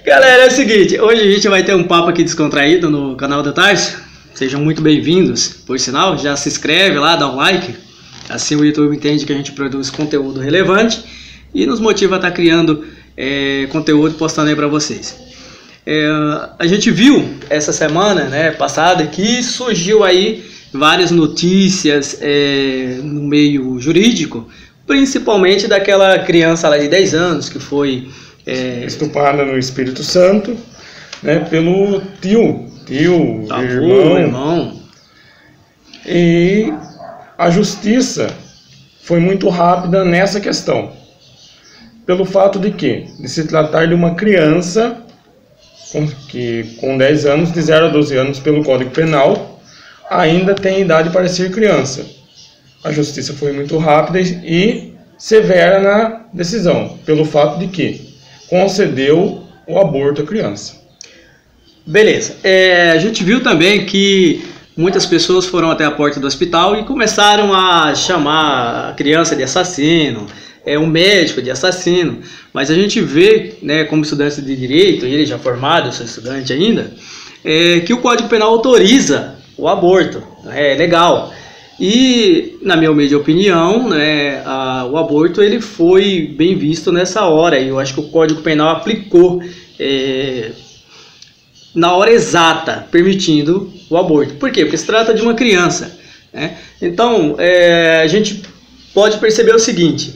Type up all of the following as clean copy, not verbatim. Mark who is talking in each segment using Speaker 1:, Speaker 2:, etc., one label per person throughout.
Speaker 1: Galera, é o seguinte, hoje a gente vai ter um papo aqui descontraído no canal da Tarso. Sejam muito bem-vindos. Por sinal, já se inscreve lá, dá um like. Assim o YouTube entende que a gente produz conteúdo relevante e nos motiva a estar criando conteúdo e postando aí para vocês. A gente viu essa semana, né, passada, que surgiu aí várias notícias no meio jurídico, principalmente daquela criança lá de 10 anos que foi
Speaker 2: estuprada no Espírito Santo, né, pelo tio, irmão. E a justiça foi muito rápida nessa questão, pelo fato de se tratar de uma criança com 10 anos, de 0 a 12 anos pelo Código Penal, ainda tem idade para ser criança. A justiça foi muito rápida e severa na decisão, pelo fato de que concedeu o aborto à criança.
Speaker 1: Beleza. A gente viu também que muitas pessoas foram até a porta do hospital e começaram a chamar a criança de assassino, um médico de assassino, mas a gente vê, né, como estudante de direito, e ele já formado, eu sou estudante ainda, que o Código Penal autoriza o aborto, é legal. E, na minha humilde opinião, né, o aborto ele foi bem visto nessa hora, e eu acho que o Código Penal aplicou na hora exata, permitindo o aborto. Por quê? Porque se trata de uma criança, né? Então, a gente pode perceber o seguinte: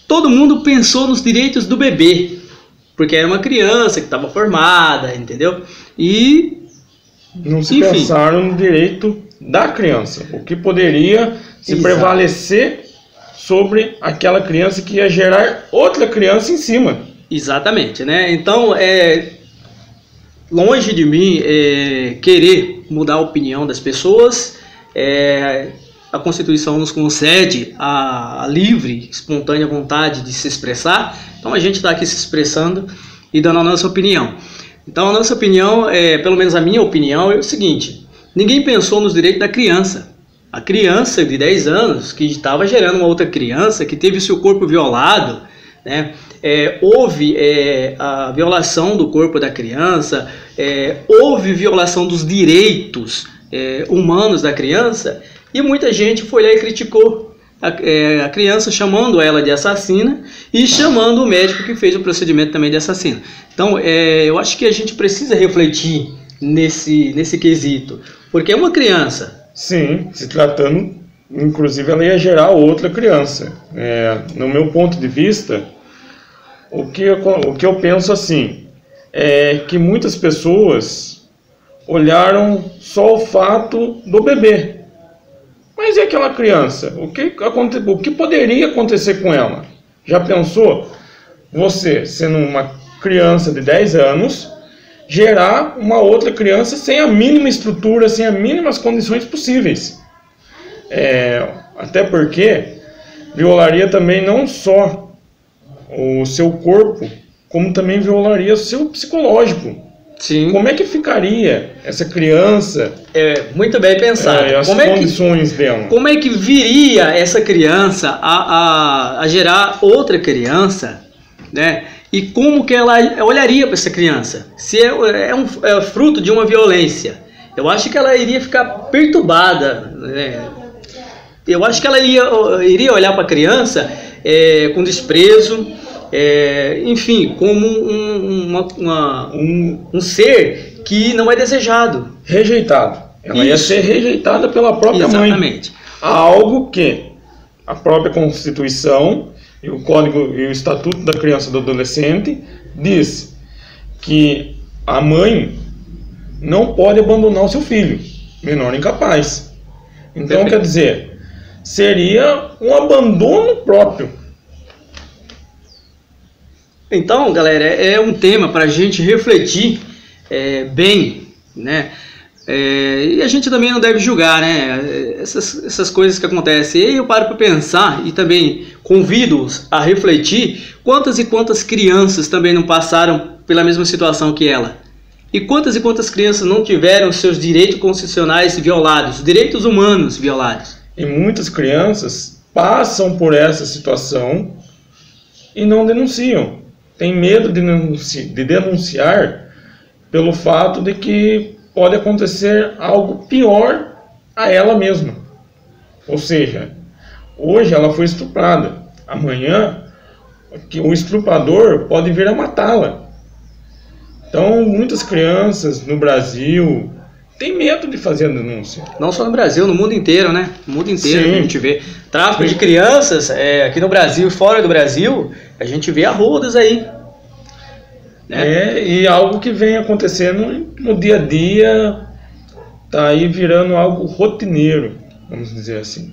Speaker 1: todo mundo pensou nos direitos do bebê, porque era uma criança que estava formada, entendeu? E
Speaker 2: não se pensaram no direito da criança, o que poderia se prevalecer sobre aquela criança que ia gerar outra criança em cima.
Speaker 1: Exatamente, né? Então, longe de mim querer mudar a opinião das pessoas. A Constituição nos concede a livre, espontânea vontade de se expressar. Então a gente está aqui se expressando e dando a nossa opinião. Então a nossa opinião, pelo menos a minha opinião, é o seguinte: ninguém pensou nos direitos da criança. A criança de 10 anos que estava gerando uma outra criança, que teve o seu corpo violado, né? Houve a violação do corpo da criança, houve violação dos direitos humanos da criança, e muita gente foi lá e criticou a criança, chamando ela de assassina e chamando o médico que fez o procedimento também de assassino. Então, eu acho que a gente precisa refletir nesse quesito, porque é uma criança.
Speaker 2: Sim, se tratando, inclusive ela ia gerar outra criança. No meu ponto de vista, o que eu penso assim, é que muitas pessoas olharam só o fato do bebê. Mas e aquela criança? O que poderia acontecer com ela? Já pensou? Você, sendo uma criança de 10 anos, gerar uma outra criança sem a mínima estrutura, sem as mínimas condições possíveis. Até porque violaria também não só o seu corpo, como também violaria o seu psicológico.
Speaker 1: Sim.
Speaker 2: Como é que ficaria essa criança?
Speaker 1: Muito bem pensado.
Speaker 2: As condições dela.
Speaker 1: Como é que viria essa criança a gerar outra criança, né? E como que ela olharia para essa criança? Se é fruto de uma violência, eu acho que ela iria ficar perturbada, né? Eu acho que ela iria olhar para a criança com desprezo, enfim, como um ser que não é desejado.
Speaker 2: Rejeitado. Ela ia ser rejeitada pela própria mãe.
Speaker 1: Exatamente.
Speaker 2: Algo que a própria Constituição e o Código e o Estatuto da Criança e do Adolescente diz que a mãe não pode abandonar o seu filho, menor incapaz. Então, quer dizer, seria um abandono próprio.
Speaker 1: Então, galera, é um tema para a gente refletir bem, né? E a gente também não deve julgar, né? Essas coisas que acontecem. E eu paro para pensar e também convido-os a refletir quantas e quantas crianças também não passaram pela mesma situação que ela. E quantas crianças não tiveram seus direitos constitucionais violados, direitos humanos violados.
Speaker 2: E muitas crianças passam por essa situação e não denunciam. tem medo de denunciar pelo fato de que pode acontecer algo pior a ela mesma. Ou seja, hoje ela foi estuprada, amanhã que o estuprador pode vir a matá-la. Então, muitas crianças no Brasil têm medo de fazer a denúncia.
Speaker 1: Não só no Brasil, no mundo inteiro, né? No mundo inteiro
Speaker 2: Sim.
Speaker 1: que a gente vê. Tráfico de crianças, aqui no Brasil e fora do Brasil, a gente vê arrodos aí. Né?
Speaker 2: E algo que vem acontecendo no dia a dia, tá aí virando algo rotineiro, vamos dizer assim.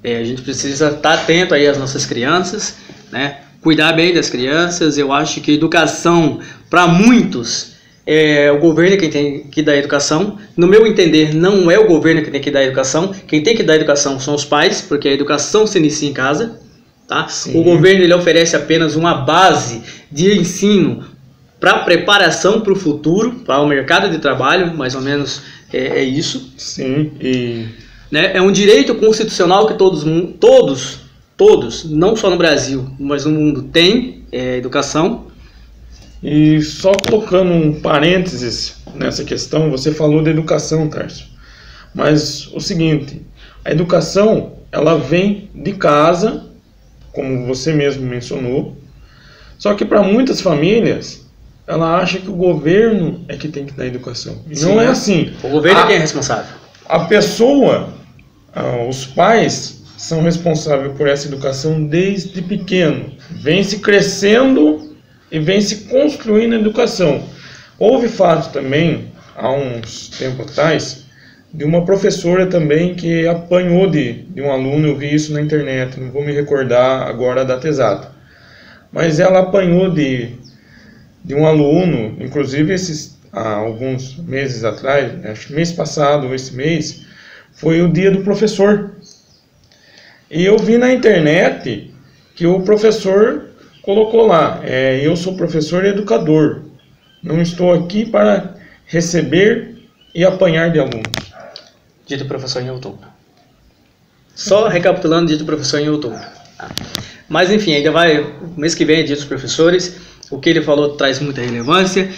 Speaker 1: A gente precisa estar atento aí às nossas crianças, né? Cuidar bem das crianças. Eu acho que educação, para muitos, é o governo quem tem que dar educação. No meu entender, não é o governo que tem que dar educação. Quem tem que dar educação são os pais, porque a educação se inicia em casa. Tá? O governo ele oferece apenas uma base de ensino para preparação para o futuro, para o mercado de trabalho, mais ou menos é isso.
Speaker 2: Sim,
Speaker 1: né? É um direito constitucional que todos, não só no Brasil, mas no mundo, têm educação.
Speaker 2: E só colocando um parênteses nessa questão, você falou de educação, Tarso. Mas o seguinte, a educação ela vem de casa, como você mesmo mencionou, só que para muitas famílias, ela acha que o governo é que tem que dar educação. E não é assim.
Speaker 1: O governo é quem é responsável.
Speaker 2: A pessoa, os pais, são responsáveis por essa educação desde pequeno. Vem se crescendo e vem se construindo a educação. Houve fato também, há uns tempos atrás, de uma professora também que apanhou de um aluno, eu vi isso na internet, não vou me recordar agora a data exata. Mas ela apanhou de um aluno, inclusive há alguns meses atrás, acho que mês passado ou esse mês, foi o dia do professor. E eu vi na internet que o professor colocou lá, eu sou professor e educador, não estou aqui para receber e apanhar de alunos.
Speaker 1: Dia do professor em outubro. Só recapitulando, dia do professor em outubro. Mas enfim, ainda vai, mês que vem é dia dos professores, o que ele falou traz muita relevância.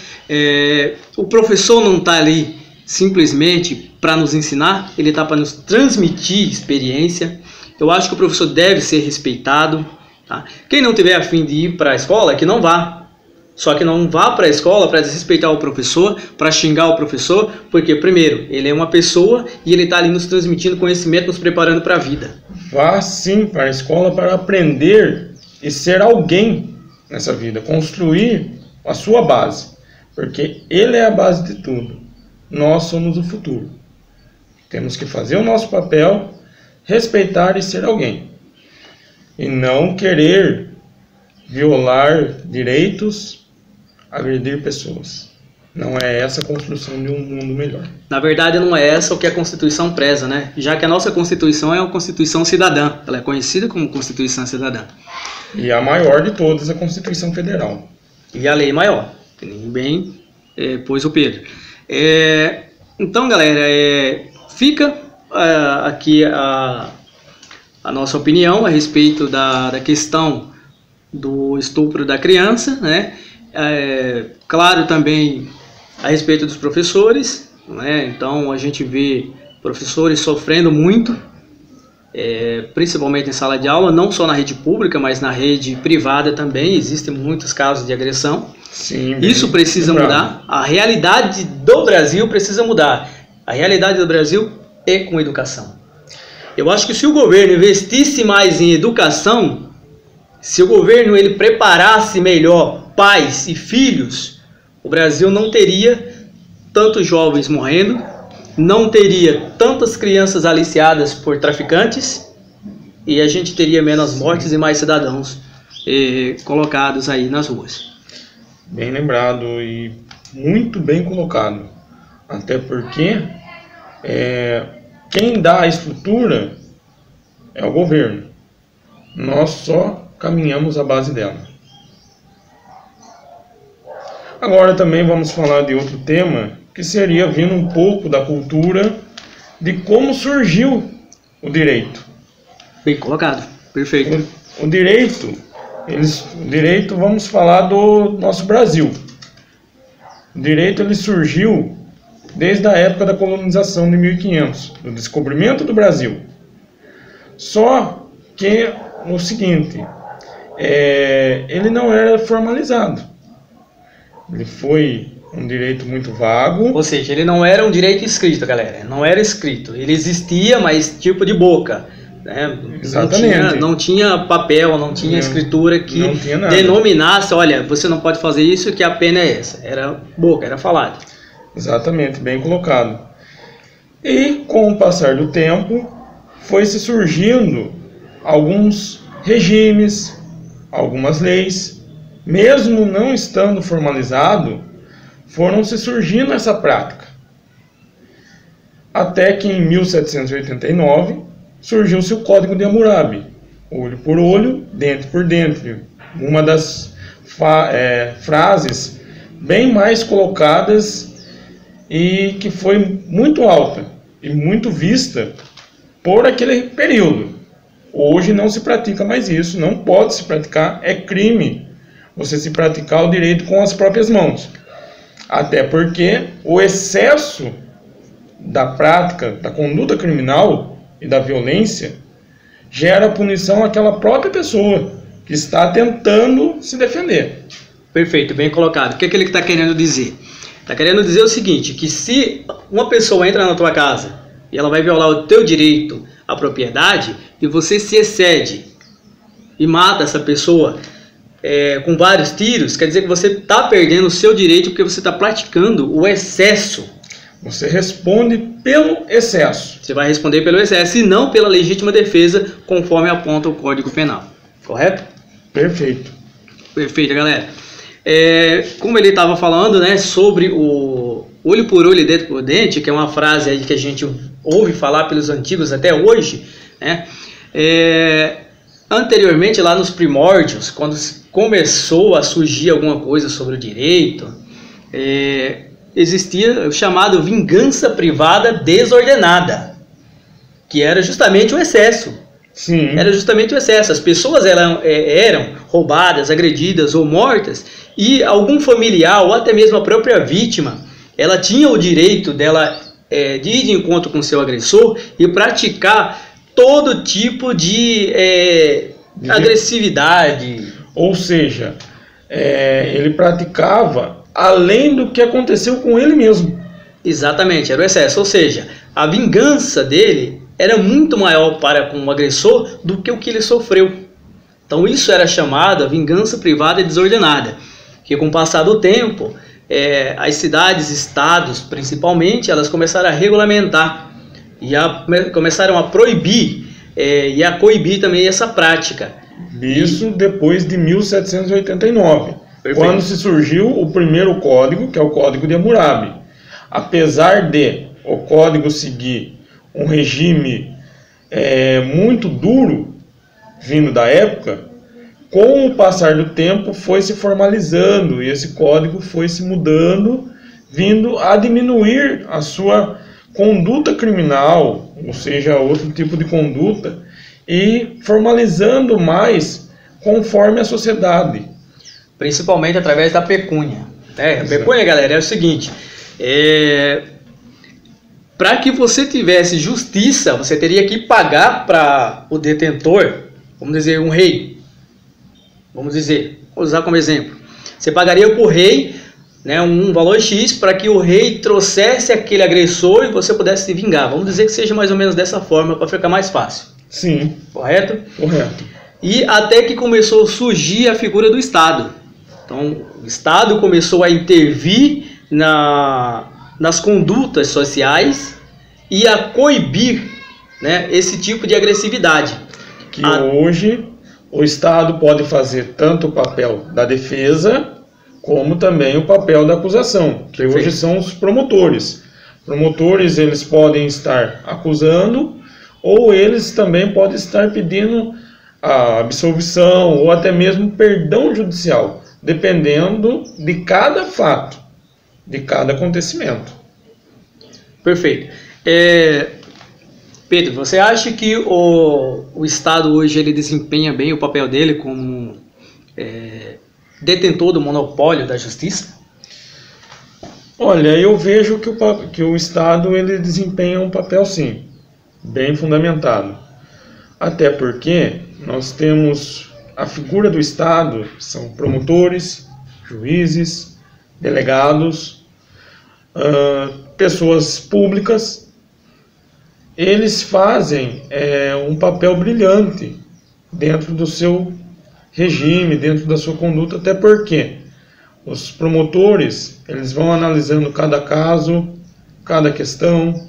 Speaker 1: O professor não está ali simplesmente para nos ensinar, ele está para nos transmitir experiência. Eu acho que o professor deve ser respeitado. Tá? Quem não tiver a fim de ir para a escola, que não vá. Só que não vá para a escola para desrespeitar o professor, para xingar o professor, porque, primeiro, ele é uma pessoa e ele está ali nos transmitindo conhecimento, nos preparando para a vida.
Speaker 2: Vá sim para a escola para aprender e ser alguém nessa vida, construir a sua base, porque ele é a base de tudo. Nós somos o futuro. Temos que fazer o nosso papel, respeitar e ser alguém. E não querer violar direitos, agredir pessoas. Não é essa a construção de um mundo melhor.
Speaker 1: Na verdade, não é essa o que a Constituição preza, né? Já que a nossa Constituição é uma Constituição cidadã. Ela é conhecida como Constituição cidadã.
Speaker 2: E a maior de todas, a Constituição Federal.
Speaker 1: E a lei maior, que nem bem pôs o Pedro. Então, galera, fica aqui a nossa opinião a respeito da questão do estupro da criança, né? Claro, também a respeito dos professores, né? Então a gente vê professores sofrendo muito, principalmente em sala de aula, não só na rede pública, mas na rede privada também existem muitos casos de agressão.
Speaker 2: Sim,
Speaker 1: isso precisa mudar. A realidade do Brasil precisa mudar. A realidade do Brasil é com educação. Eu acho que se o governo investisse mais em educação, se o governo ele preparasse melhor pais e filhos, o Brasil não teria tantos jovens morrendo, não teria tantas crianças aliciadas por traficantes e a gente teria menos mortes e mais cidadãos colocados aí nas ruas.
Speaker 2: Bem lembrado e muito bem colocado. Até porque quem dá a estrutura é o governo. Nós só caminhamos a base dela. Agora também vamos falar de outro tema, que seria vindo um pouco da cultura de como surgiu o direito.
Speaker 1: Bem colocado, perfeito.
Speaker 2: O direito, direito, vamos falar do nosso Brasil. O direito ele surgiu desde a época da colonização de 1500, do descobrimento do Brasil. Só que o seguinte, ele não era formalizado. Ele foi um direito muito vago.
Speaker 1: Ou seja, ele não era um direito escrito, galera. Não era escrito. Ele existia, mas tipo de boca. Né?
Speaker 2: Exatamente.
Speaker 1: Não tinha papel, não tinha escritura que denominasse, olha, você não pode fazer isso, que a pena é essa. Era boca, era falado.
Speaker 2: Exatamente, bem colocado. E com o passar do tempo, foi se surgindo alguns regimes, algumas leis, mesmo não estando formalizado, foram se surgindo essa prática. Até que em 1789 surgiu-se o Código de Hammurabi, olho por olho, dente por dente. Uma das frases bem mais colocadas e que foi muito alta e muito vista por aquele período. Hoje não se pratica mais isso, não pode se praticar, é crime você se praticar o direito com as próprias mãos. Até porque o excesso da prática, da conduta criminal e da violência gera punição àquela própria pessoa que está tentando se defender.
Speaker 1: Perfeito, bem colocado. O que é que ele está querendo dizer? Está querendo dizer o seguinte, que se uma pessoa entra na tua casa e ela vai violar o teu direito à propriedade e você se excede e mata essa pessoa com vários tiros, quer dizer que você está perdendo o seu direito porque você está praticando o excesso.
Speaker 2: Você responde pelo excesso.
Speaker 1: Você vai responder pelo excesso e não pela legítima defesa, conforme aponta o Código Penal. Correto?
Speaker 2: Perfeito.
Speaker 1: Perfeito, galera. Como ele estava falando, né, sobre o olho por olho e dente por dente, que é uma frase aí que a gente ouve falar pelos antigos até hoje, né? Anteriormente, lá nos primórdios, quando começou a surgir alguma coisa sobre o direito, existia o chamado vingança privada desordenada, que era justamente o excesso.
Speaker 2: Sim.
Speaker 1: Era justamente o excesso. As pessoas eram roubadas, agredidas ou mortas, e algum familiar ou até mesmo a própria vítima, ela tinha o direito dela de ir de encontro com seu agressor e praticar todo tipo de agressividade.
Speaker 2: Ou seja, ele praticava além do que aconteceu com ele mesmo.
Speaker 1: Exatamente, era o excesso. Ou seja, a vingança dele era muito maior para com o agressor do que o que ele sofreu. Então isso era chamado a vingança privada e desordenada, que com o passar do tempo, as cidades, estados principalmente, elas começaram a regulamentar e começaram a proibir e a coibir também essa prática.
Speaker 2: Isso depois de 1789, perfeito, quando se surgiu o primeiro código, que é o Código de Hammurabi. Apesar de o código seguir um regime muito duro, vindo da época, com o passar do tempo foi se formalizando e esse código foi se mudando, vindo a diminuir a sua conduta criminal, ou seja, outro tipo de conduta, e formalizando mais conforme a sociedade.
Speaker 1: Principalmente através da pecúnia. A pecúnia, galera, é o seguinte, para que você tivesse justiça, você teria que pagar para o detentor, vamos dizer, um rei. Vou usar como exemplo. Você pagaria para o rei, né, um valor X para que o rei trouxesse aquele agressor e você pudesse se vingar. Vamos dizer que seja mais ou menos dessa forma para ficar mais fácil.
Speaker 2: Sim.
Speaker 1: Correto?
Speaker 2: Correto.
Speaker 1: E até que começou a surgir a figura do Estado. Então, o Estado começou a intervir nas condutas sociais e a coibir, né, esse tipo de agressividade.
Speaker 2: Que hoje o Estado pode fazer tanto o papel da defesa como também o papel da acusação, que hoje são os promotores. Promotores, eles podem estar acusando ou eles também podem estar pedindo a absolvição ou até mesmo perdão judicial, dependendo de cada fato, de cada acontecimento.
Speaker 1: Perfeito. Pedro, você acha que o Estado hoje ele desempenha bem o papel dele como detentor do monopólio da justiça?
Speaker 2: Olha, eu vejo que o Estado ele desempenha um papel, sim, bem fundamentado. Até porque nós temos a figura do Estado, são promotores, juízes, delegados, pessoas públicas. Eles fazem um papel brilhante dentro do seu regime, dentro da sua conduta, até porque os promotores, eles vão analisando cada caso, cada questão.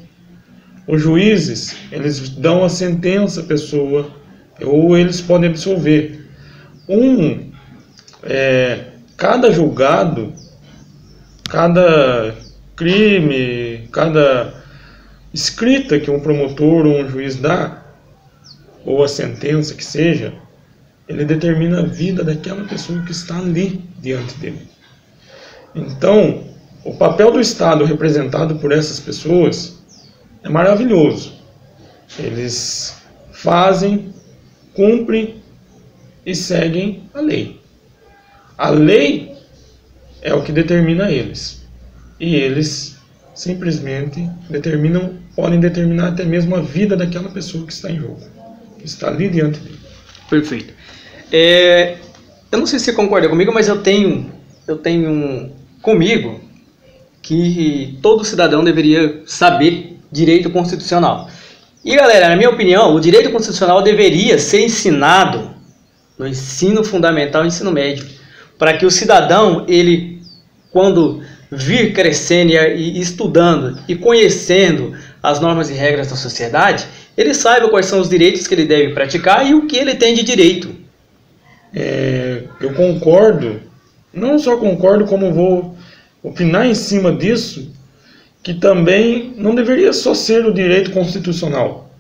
Speaker 2: Os juízes, eles dão a sentença à pessoa, ou eles podem absolver. Cada julgado, cada crime, cada escrita que um promotor ou um juiz dá, ou a sentença que seja, ele determina a vida daquela pessoa que está ali diante dele. Então, o papel do Estado representado por essas pessoas é maravilhoso. Eles fazem, cumprem e seguem a lei. A lei é o que determina eles. E eles simplesmente podem determinar até mesmo a vida daquela pessoa que está em jogo, que está ali diante dele.
Speaker 1: Perfeito. Eu não sei se você concorda comigo, mas eu tenho comigo que todo cidadão deveria saber direito constitucional. E galera, na minha opinião, o direito constitucional deveria ser ensinado no ensino fundamental e ensino médio, para que o cidadão, ele, quando vir crescendo e estudando e conhecendo as normas e regras da sociedade, ele saiba quais são os direitos que ele deve praticar e o que ele tem de direito.
Speaker 2: Eu concordo, não só concordo, como vou opinar em cima disso, que também não deveria só ser o direito constitucional.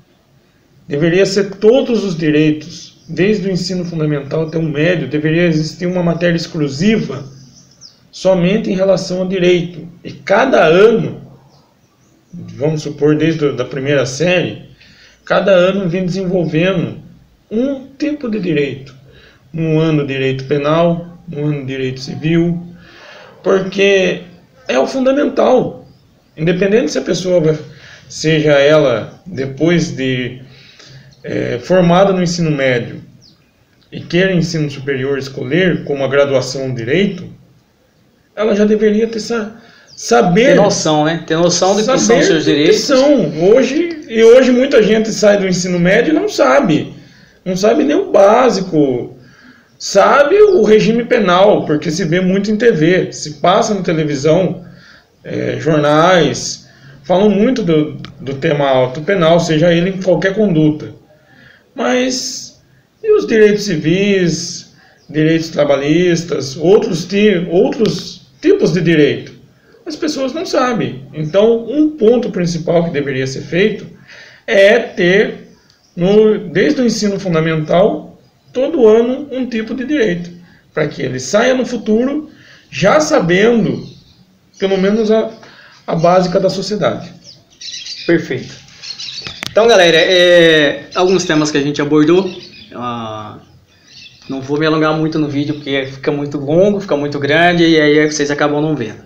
Speaker 2: Deveria ser todos os direitos, desde o ensino fundamental até o médio, deveria existir uma matéria exclusiva somente em relação ao direito. E cada ano, vamos supor desde a primeira série, cada ano vem desenvolvendo um tipo de direito. Um ano direito penal, um ano direito civil, porque é o fundamental. Independente se a pessoa seja ela depois de formada no ensino médio e queira ensino superior escolher como a graduação direito, ela já deveria saber.
Speaker 1: Ter noção, né? Ter noção de que são seus direitos.
Speaker 2: Hoje muita gente sai do ensino médio e não sabe nem o básico. Sabe o regime penal, porque se vê muito em TV, se passa na televisão, jornais, falam muito do tema auto penal, seja ele em qualquer conduta. Mas e os direitos civis, direitos trabalhistas, outros tipos de direito? As pessoas não sabem. Então, um ponto principal que deveria ser feito é ter, desde o ensino fundamental, todo ano um tipo de direito, para que ele saia no futuro já sabendo, pelo menos, a básica da sociedade.
Speaker 1: Perfeito. Então, galera, alguns temas que a gente abordou, não vou me alongar muito no vídeo, porque fica muito longo, fica muito grande, e aí vocês acabam não vendo.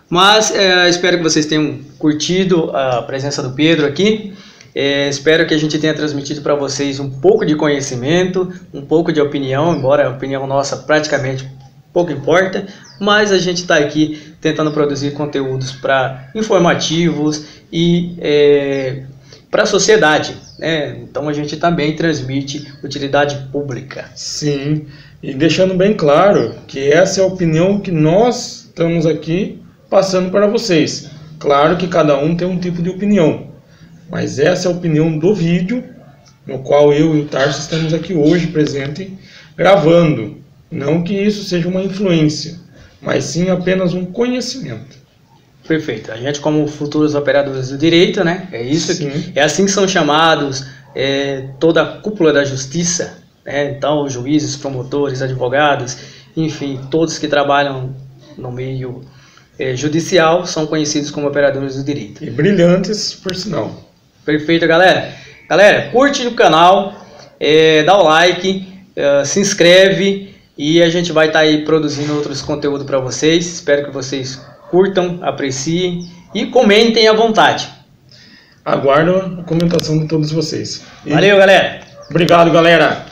Speaker 1: Mas espero que vocês tenham curtido a presença do Pedro aqui. Espero que a gente tenha transmitido para vocês um pouco de conhecimento, um pouco de opinião, embora a opinião nossa praticamente pouco importa, mas a gente está aqui tentando produzir conteúdos informativos e para a sociedade, né? Então a gente também transmite utilidade pública.
Speaker 2: Sim, e deixando bem claro que essa é a opinião que nós estamos aqui passando para vocês. Claro que cada um tem um tipo de opinião, mas essa é a opinião do vídeo, no qual eu e o Tarso estamos aqui hoje presente gravando. Não que isso seja uma influência, mas sim apenas um conhecimento.
Speaker 1: Perfeito. A gente, como futuros operadores do direito, né? É isso. É assim que são chamados toda a cúpula da justiça, né? Então, os juízes, promotores, advogados, enfim, todos que trabalham no meio judicial são conhecidos como operadores do direito.
Speaker 2: E brilhantes, por sinal.
Speaker 1: Perfeito, galera. Galera, curte o canal, dá o like, se inscreve E a gente vai estar aí produzindo outros conteúdos para vocês. Espero que vocês curtam, apreciem e comentem à vontade.
Speaker 2: Aguardo a comentação de todos vocês.
Speaker 1: Valeu, galera!
Speaker 2: Obrigado, galera!